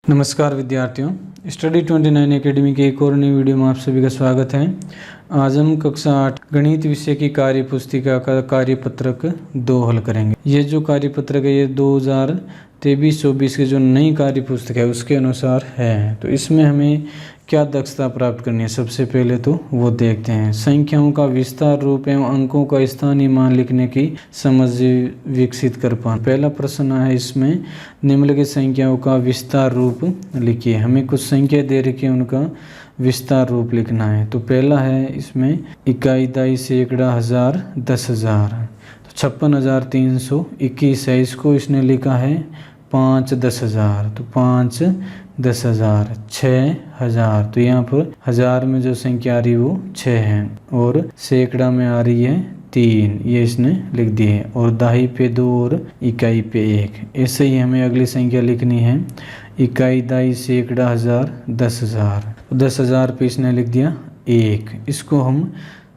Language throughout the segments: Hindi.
नमस्कार विद्यार्थियों, स्टडी 29 एकेडमी के एक और नई वीडियो में आप सभी का स्वागत है। आज हम कक्षा 8 गणित विषय की कार्य पुस्तिका का कार्यपत्रक 2 हल करेंगे। ये जो कार्यपत्रक है ये 2023-24 की जो नई कार्य पुस्तक है उसके अनुसार है। तो इसमें हमें क्या दक्षता प्राप्त करनी है, सबसे पहले तो वो देखते हैं। संख्याओं का विस्तार रूप एवं अंकों का स्थानीय मान लिखने की समझ विकसित कर पाना। पहला प्रश्न है इसमें, निम्नलिखित संख्याओं का विस्तार रूप लिखिए। हमें कुछ संख्या दे रखी है, उनका विस्तार रूप लिखना है। तो पहला है इसमें इकाई, दाई, सैकड़ा, हजार, 10,000। तो 56,321 है। इसको इसने लिखा है 5 10,000। तो 5 10,000, 6,000। तो यहाँ पर हजार में जो संख्या आ रही है वो 6 है, और सैकड़ा में आ रही है 3, ये इसने लिख दी है। और दाई पे 2 और इकाई पे 1। ऐसे ही हमें अगली संख्या लिखनी है, इकाई, दाई, सैकड़ा, हजार, 10,000। 10,000 पे इसने लिख दिया 1। इसको हम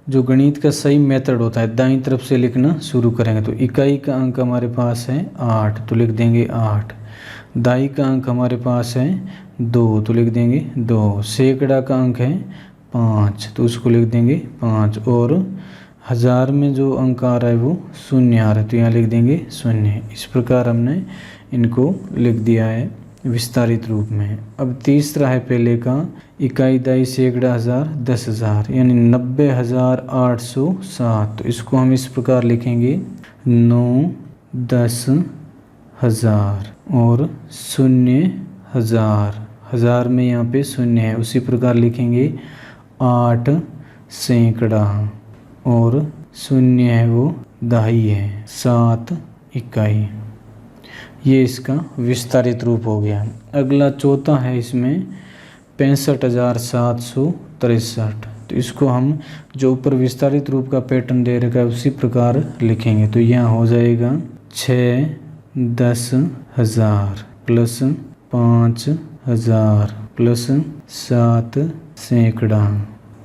जो गणित का सही मेथड होता है दाईं तरफ से लिखना शुरू करेंगे। तो इकाई का अंक हमारे पास है 8, तो लिख देंगे 8। दाई का अंक हमारे पास है 2, तो लिख देंगे 2। सैकड़ा का अंक है 5, तो उसको लिख देंगे 5। और हजार में जो अंक आ रहा है वो 0 आ रहा है, तो यहाँ लिख देंगे 0। इस प्रकार हमने इनको लिख दिया है विस्तारित रूप में। अब तीसरा है पहले का, इकाई, दाई, सैकड़ा, हजार, 10,000, यानी 90,807। तो इसको हम इस प्रकार लिखेंगे 9 10 हजार और 0,000। हजार में यहाँ पे 0 है। उसी प्रकार लिखेंगे 8 सैकड़ा और 0 है वो दाई है, 7 इकाई। ये इसका विस्तारित रूप हो गया। अगला चौथा है इसमें 65,763। तो इसको हम जो ऊपर विस्तारित रूप का पैटर्न दे रखा है उसी प्रकार लिखेंगे। तो यहाँ हो जाएगा 6 10,000 प्लस 5,000 प्लस 7 सैकड़ा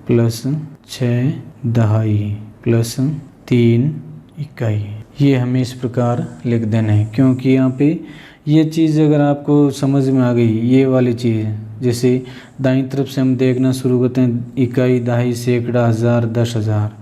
प्लस 6 दहाई प्लस 3 इकाई। ये हमें इस प्रकार लिख देना है, क्योंकि यहाँ पे ये चीज़ अगर आपको समझ में आ गई, ये वाली चीज़, जैसे दाईं तरफ से हम देखना शुरू करते हैं, इकाई, दाई, सैकड़ा, हजार, 10,000।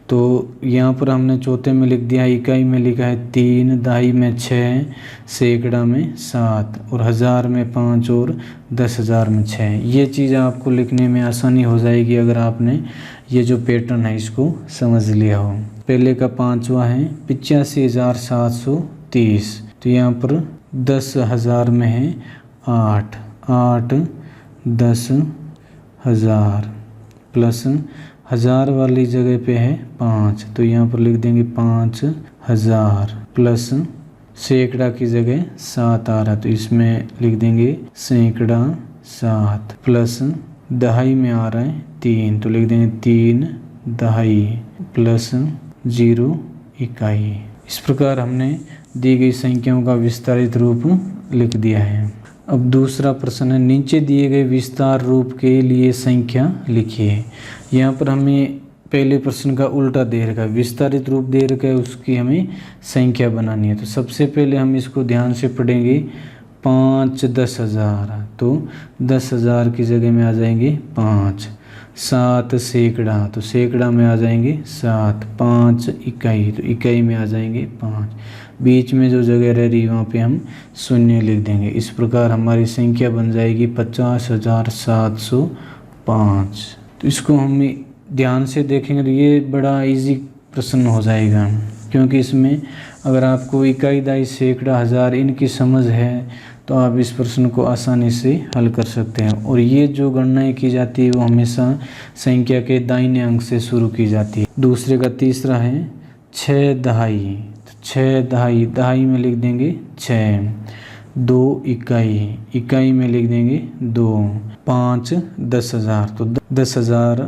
तो यहाँ पर हमने चौथे में लिख दिया, इकाई में लिखा है 3, दाई में 6, सैकड़ा में 7 और हजार में 5 और 10,000 में 6। ये चीज़ आपको लिखने में आसानी हो जाएगी अगर आपने ये जो पैटर्न है इसको समझ लिया हो। पहले का 5वां है 85,730। तो यहाँ पर 10,000 में है 8 8 10,000 प्लस हजार वाली जगह पे है 5, तो यहाँ पर लिख देंगे 5,000 प्लस सैकड़ा की जगह 7 आ रहा, तो इसमें लिख देंगे सैकड़ा 7 प्लस दहाई में आ रहा है 3, तो लिख देंगे 3 दहाई प्लस 0 इकाई। इस प्रकार हमने दी गई संख्याओं का विस्तारित रूप लिख दिया है। अब दूसरा प्रश्न है, नीचे दिए गए विस्तार रूप के लिए संख्या लिखिए। यहाँ पर हमें पहले प्रश्न का उल्टा दे रखा है, विस्तारित रूप दे रखा है, उसकी हमें संख्या बनानी है। तो सबसे पहले हम इसको ध्यान से पढ़ेंगे। 5 10,000, तो 10,000 की जगह में आ जाएंगे 5। 7 सैकड़ा, तो सैकड़ा में आ जाएंगे 7। 5 इकाई, तो इकाई में आ जाएंगे 5। बीच में जो जगह रह रही वहाँ पे हम 0 लिख देंगे। इस प्रकार हमारी संख्या बन जाएगी 50,705। तो इसको हम ध्यान से देखेंगे तो ये बड़ा इजी प्रश्न हो जाएगा, क्योंकि इसमें अगर आपको इकाई, दाई, सैकड़ा, हजार इनकी समझ है तो आप इस प्रश्न को आसानी से हल कर सकते हैं। और ये जो गणनाएं की जाती है वो हमेशा संख्या के दाहिने अंक से शुरू की जाती है। दूसरे का तीसरा है 6 दहाई। 6 दहाई, दहाई में लिख देंगे 6। 2 इकाई, इकाई में लिख देंगे 2। 5 10,000, तो 10,000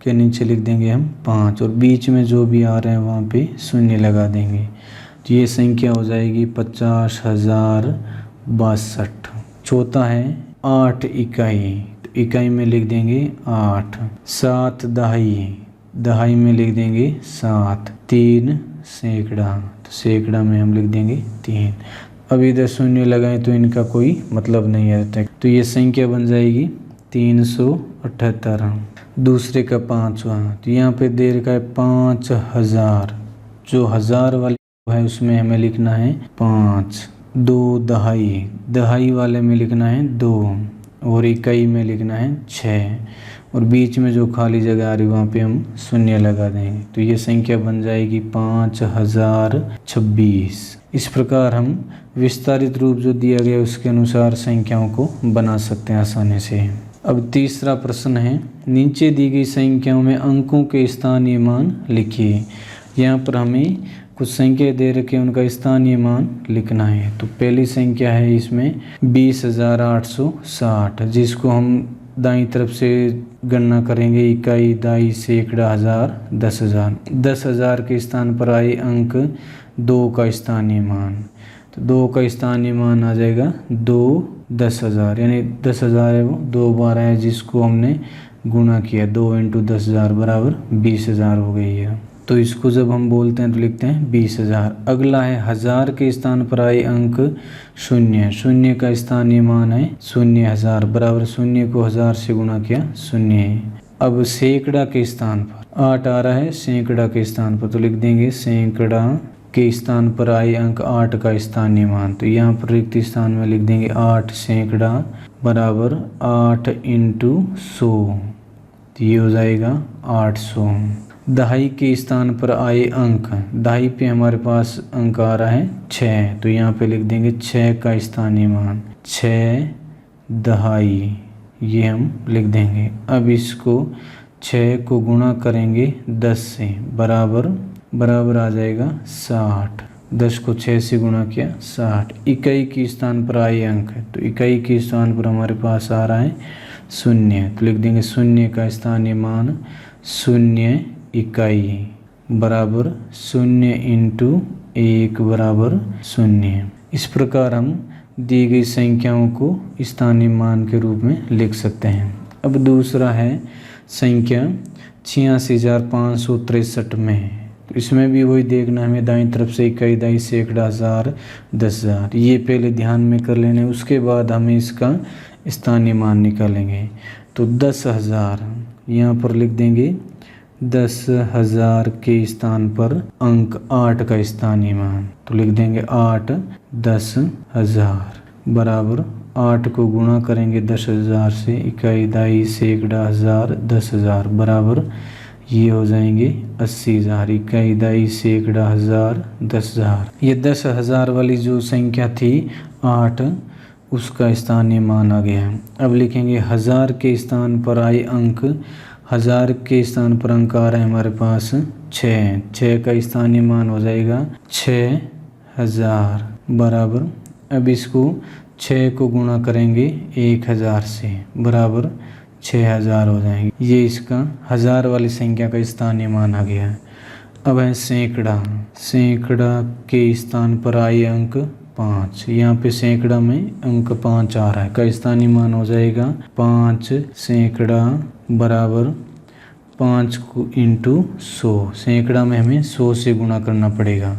के नीचे लिख देंगे हम 5, और बीच में जो भी आ रहे हैं वहाँ पे 0 लगा देंगे। तो ये संख्या हो जाएगी 50,062। चौथा है 8 इकाई, तो इकाई में लिख देंगे 8। 7 दहाई, दहाई में लिख देंगे 7। 3 सैकड़ा, तो सैकड़ा में हम लिख देंगे 3। अब इधर शून्य लगाएं तो इनका कोई मतलब नहीं है, तो ये संख्या बन जाएगी 378। दूसरे का 5वां, तो यहाँ पे दे रखा है 5000, जो हजार वाले है उसमें हमें लिखना है 5, 2 दहाई, दहाई वाले में लिखना है 2 और इकाई में लिखना है 6 और बीच में जो खाली जगह आ रही वहाँ पे हम शून्य लगा देंगे, तो ये संख्या बन जाएगी 5026। इस प्रकार हम विस्तारित रूप जो दिया गया उसके अनुसार संख्याओं को बना सकते हैं आसानी से। अब तीसरा प्रश्न है, नीचे दी गई संख्याओं में अंकों के स्थानीय मान लिखिए। यहाँ पर हमें कुछ संख्या दे रखे उनका स्थानीय मान लिखना है। तो पहली संख्या है इसमें 20,860, जिसको हम दाईं तरफ से गणना करेंगे, इकाई, दाई, सैकड़ा, हजार, 10,000। 10,000 के स्थान पर आए अंक 2 का स्थानीय मान, तो 2 का स्थानीय मान आ जाएगा 2 10,000, यानी 10,000 है वो 2 बार है जिसको हमने गुणा किया, 2 × 10,000 बराबर 20,000 हो गई है। तो इसको जब हम बोलते हैं तो लिखते हैं 20,000। अगला है हजार के स्थान पर आए अंक 0, 0 का स्थानीय मान है 0,000 बराबर 0 को 1000 से गुणा किया 0। अब सैकड़ा के स्थान पर 8 आ रहा है, सैकड़ा के स्थान पर तो लिख देंगे सैकड़ा के स्थान पर आए अंक 8 का स्थानीय मान, तो यहाँ पर रिक्त स्थान में लिख देंगे 8 सैकड़ा बराबर 8 × 100, तो ये हो जाएगा 800। दहाई के स्थान पर आए अंक, दहाई पे हमारे पास अंक आ रहा है 6, तो यहाँ पे लिख देंगे 6 का स्थानीय मान, 6 दहाई, ये हम लिख देंगे। अब इसको 6 को गुणा करेंगे 10 से, बराबर आ जाएगा 60, 10 को 6 से गुणा किया 60। इकाई के स्थान पर आए अंक, तो इकाई के स्थान पर हमारे पास आ रहा है 0, तो लिख देंगे 0 का स्थानीय मान 0 इकाई बराबर 0 × 1 बराबर 0। इस प्रकार हम दी गई संख्याओं को स्थानीय मान के रूप में लिख सकते हैं। अब दूसरा है संख्या 86,563 में, तो इसमें भी वही देखना हमें, दाईं तरफ से इकाई, दाई, सैकड़ा, हजार, 10,000, ये पहले ध्यान में कर लेने, उसके बाद हमें इसका स्थानीय मान निकालेंगे। तो 10,000 यहाँ पर लिख देंगे, 10,000 के स्थान पर अंक 8 का स्थानीय मान, तो लिख देंगे 8 10,000 बराबर 8 को गुणा करेंगे 10,000 से, इकाई, दाई, सैकड़ा, हजार, 10,000 बराबर ये हो जाएंगे 80,000, इकाई, दाई, सैकड़ा, हजार, 10,000। ये 10,000 वाली जो संख्या थी 8, उसका स्थानीय मान आ गया। अब लिखेंगे हजार के स्थान पर आए अंक, हजार के स्थान पर अंक आ रहा है हमारे पास 6, 6 का स्थानीय मान हो जाएगा 6,000 बराबर, अब इसको 6 को गुणा करेंगे 1,000 से, बराबर 6,000 हो जाएंगे। ये इसका हजार वाली संख्या का स्थानीय मान आ गया। अब है सैकड़ा, सैकड़ा के स्थान पर आए अंक 5, यहाँ पे सैकड़ा में अंक 5 आ रहा है, का स्थानीय मान हो जाएगा 5 सैकड़ा बराबर 5 × 100, सैकड़ा में हमें 100 से गुणा करना पड़ेगा,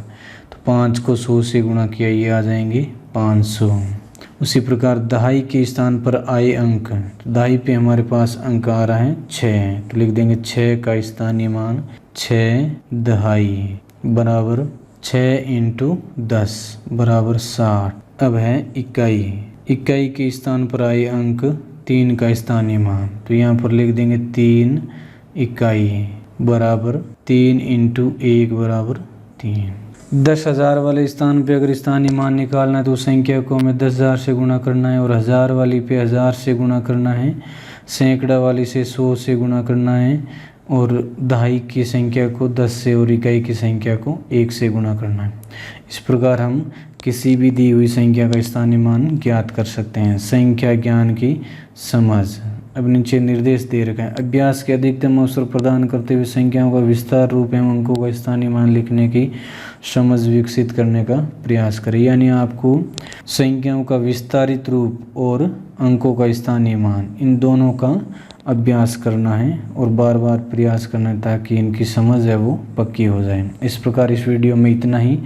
तो 5 को 100 से गुणा किया, ये आ जाएंगे 500। उसी प्रकार दहाई के स्थान पर आए अंक, तो दहाई पे हमारे पास अंक आ रहा है 6, तो लिख देंगे 6 का स्थानीय मान 6 दहाई बराबर 6 × 10 बराबर 60। अब है इकाई, इकाई के स्थान पर आए अंक 3 का स्थानीय मान, तो यहाँ पर लिख देंगे 3 इकाई बराबर 3 × 1 बराबर 3। 10,000 वाले स्थान पे अगर स्थानीय मान निकालना है तो संख्या को हमें 10,000 से गुणा करना है, और हजार वाली पे 1000 से गुणा करना है, सैकड़ा वाली से 100 से गुणा करना है, और दहाई की संख्या को 10 से और इकाई की संख्या को 1 से गुणा करना है। इस प्रकार हम किसी भी दी हुई संख्या का स्थानीय मान ज्ञात कर सकते हैं। संख्या ज्ञान की समझ। अब नीचे निर्देश दे रखे हैं। अभ्यास के अधिकतम अवसर प्रदान करते हुए संख्याओं का विस्तार रूप एवं अंकों का स्थानीय मान लिखने की समझ विकसित करने का प्रयास करें। यानी आपको संख्याओं का विस्तारित रूप और अंकों का स्थानीय मान, इन दोनों का अभ्यास करना है और बार बार प्रयास करना है ताकि इनकी समझ है वो पक्की हो जाए। इस प्रकार इस वीडियो में इतना ही।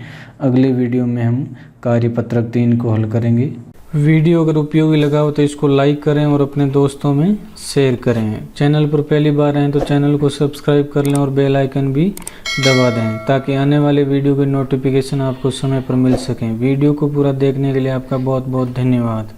अगले वीडियो में हम कार्यपत्रक 3 को हल करेंगे। वीडियो अगर उपयोगी लगा हो तो इसको लाइक करें और अपने दोस्तों में शेयर करें। चैनल पर पहली बार आएँ तो चैनल को सब्सक्राइब कर लें और बेल आइकन भी दबा दें ताकि आने वाले वीडियो की नोटिफिकेशन आपको समय पर मिल सकें। वीडियो को पूरा देखने के लिए आपका बहुत बहुत धन्यवाद।